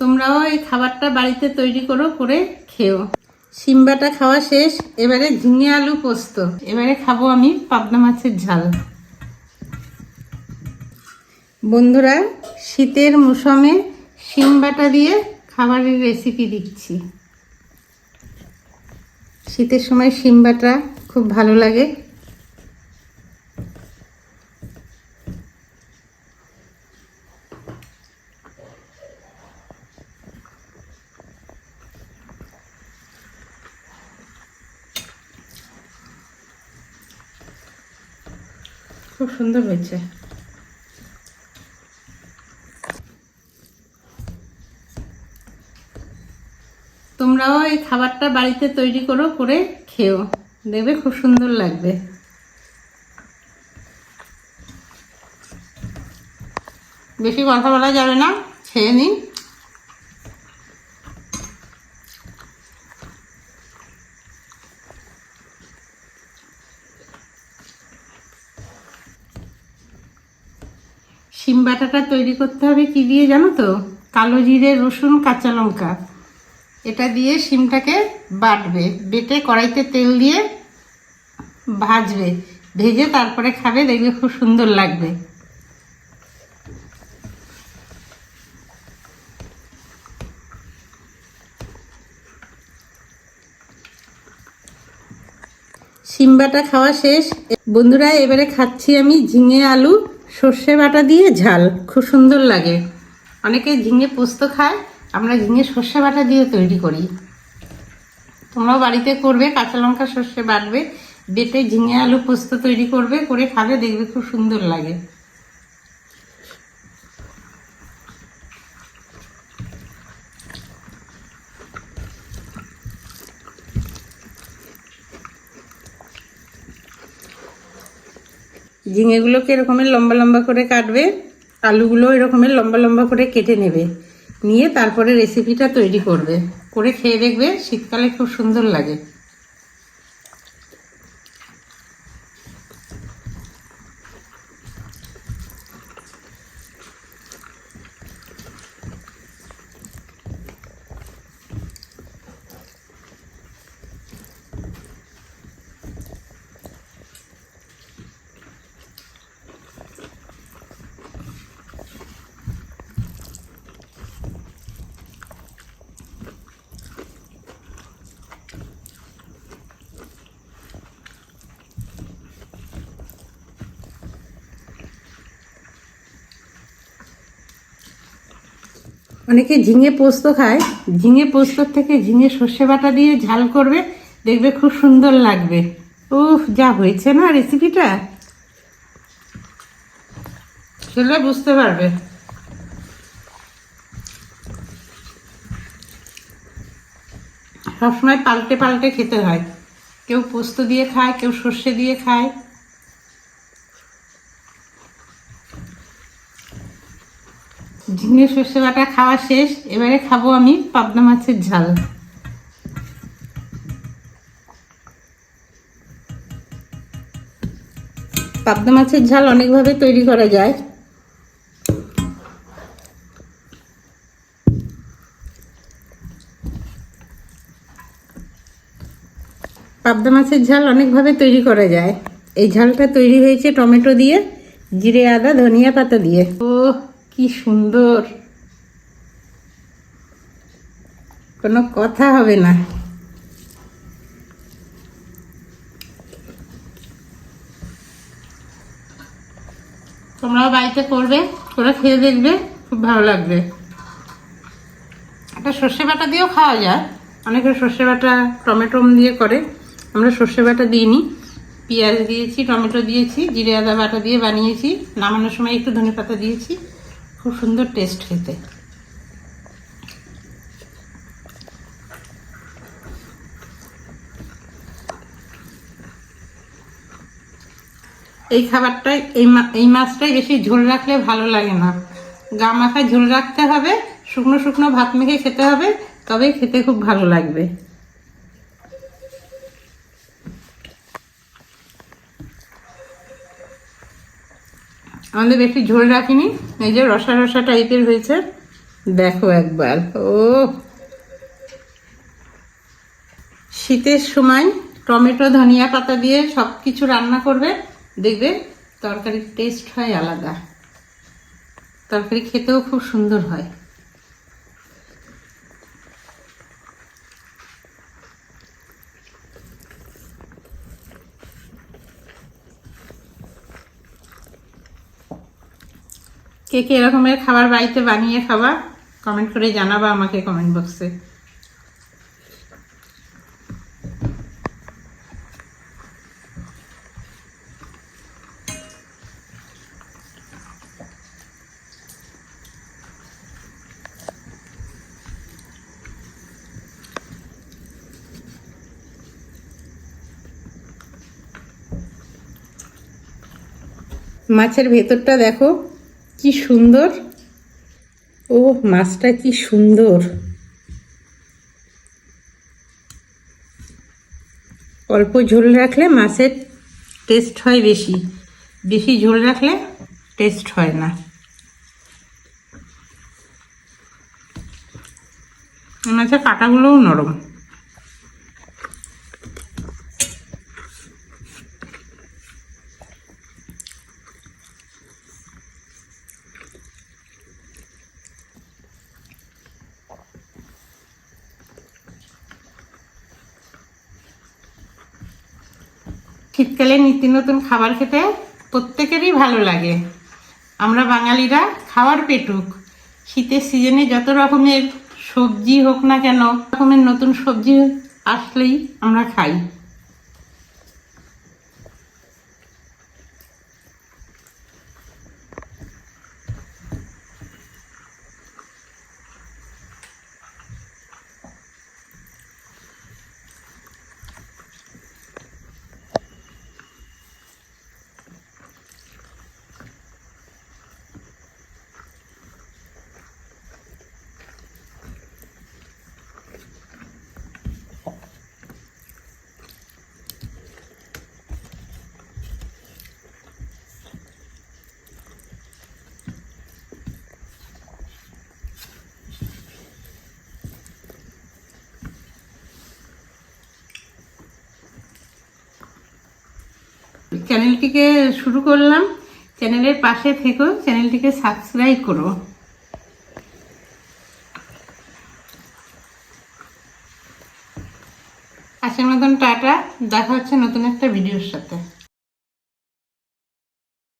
তোমরাও এই খাবারটা বাড়িতে তৈরি করো, করে খেও। সিম্বাটা খাওয়া শেষ, এবারে ঝিঙে আলু পোস্ত। এবারে খাবো আমি পাবদা মাছের ঝাল। বন্ধুরা, শীতের মৌসুমে সিম্বাটা দিয়ে খাবারের রেসিপি দিচ্ছি। শীতের সময় সিম্বাটা খুব ভালো লাগে। খুব সুন্দর হয়েছে। তোমরাও এই খাবারটা বাড়িতে তৈরি করো, করে খেও, দেখবে খুব সুন্দর লাগবে। বেশি কথা বলা যাবে না, খেয়ে নিন। শিম বাটাটা তৈরি করতে হবে কি দিয়ে জানো তো? কালো জিরে, রসুন, কাঁচা লঙ্কা, এটা দিয়ে শিমটাকে বাটবে। বেটে কড়াইতে তেল দিয়ে ভাজবে, ভেজে তারপরে খাবে, দেখবে খুব সুন্দর লাগবে। শিম বাটা খাওয়া শেষ বন্ধুরা। এবারে খাচ্ছি আমি ঝিঙে আলু সর্ষে বাটা দিয়ে ঝাল, খুব সুন্দর লাগে। অনেকে ঝিঙে পোস্ত খায়, আমরা ঝিঙে সর্ষে বাটা দিয়ে তৈরি করি। তোমরাও বাড়িতে করবে, কাঁচা লঙ্কা সর্ষে বাটবে, বেটে ঝিঙে আলু পোস্ত তৈরি করবে, করে খাবে, দেখবে খুব সুন্দর লাগে। ঝিঙেগুলোকে এরকমের লম্বা লম্বা করে কাটবে, আলুগুলো এরকমের লম্বা লম্বা করে কেটে নেবে, নিয়ে তারপরে রেসিপিটা তৈরি করবে, করে খেয়ে দেখবে শীতকালে খুব সুন্দর লাগে। অনেকে ঝিঙে পোস্ত খায়, ঝিঙে পোস্তর থেকে ঝিঙে সর্ষে বাটা দিয়ে ঝাল করবে, দেখবে খুব সুন্দর লাগবে। উফ, যা হয়েছে না রেসিপিটা, খেলে বুঝতে পারবে। সবসময় পাল্টে পাল্টে খেতে হয়, কেউ পোস্ত দিয়ে খায়, কেউ সর্ষে দিয়ে খায়। ঝিঙে সর্ষে বাটা খাওয়া শেষ, এবারে খাবো আমি পাবদা মাছের ঝাল। পাবদা মাছের ঝাল অনেকভাবে তৈরি করা যায়। পাবদা মাছের ঝাল অনেকভাবে তৈরি করা যায়। এই ঝালটা তৈরি হয়েছে টমেটো দিয়ে, জিরে, আদা, ধনিয়া পাতা দিয়ে। ও কি সুন্দর, কোনো কথা হবে না। তোমরাও বাড়িতে করবে, করে খেয়ে দেখবে, খুব ভালো লাগবে। একটা সর্ষে বাটা দিয়েও খাওয়া যায়, অনেকে সর্ষে বাটা টমেটো দিয়ে করে, আমরা সর্ষে বাটা দিইনি, পেঁয়াজ দিয়েছি, টমেটো দিয়েছি, জিরে আদা বাটা দিয়ে বানিয়েছি, নামানোর সময় একটু ধনেপাতা দিয়েছি, খুব সুন্দর টেস্ট খেতে। এই খাবারটাই, এই মাছটাই বেশি ঝোল রাখলে ভালো লাগে না, গা মাখায় ঝোল রাখতে হবে, শুকনো শুকনো ভাত মেখে খেতে হবে, তবেই খেতে খুব ভালো লাগবে। আমাদের বেশি ঝোল রাখিনি, এই যে রসা রসা টাইপের হয়েছে, দেখো একবার, ও শীতের সময় টমেটো ধনিয়া পাতা দিয়ে সব কিছু রান্না করবে, দেখবে তরকারির টেস্ট হয় আলাদা, তরকারি খেতেও খুব সুন্দর হয়। কে কে এরকমের খাবার বাড়িতে বানিয়ে খাবা, কমেন্ট করে জানাবা আমাকে কমেন্ট বক্সে। মাছের ভেতরটা দেখো কি সুন্দর, ও মাছটা কি সুন্দর। অল্প ঝোল রাখলে মাছের টেস্ট হয় বেশি, বেশি ঝোল রাখলে টেস্ট হয় না। মাছের কাঁটাগুলোও নরম। শীতকালে নিত্য নতুন খাবার খেতে প্রত্যেকেরই ভালো লাগে। আমরা বাঙালিরা খাওয়ার পেটুক, শীতের সিজনে যত রকমের সবজি হোক না কেন, রকমের নতুন সবজি আসলেই আমরা খাই। চ্যানেলটিকে শুরু করলাম, চ্যানেলের পাশে থেকো, চ্যানেলটিকে সাবস্ক্রাইব করো। আজকের মতন টাটা, দেখা হচ্ছে নতুন একটা ভিডিওর সাথে।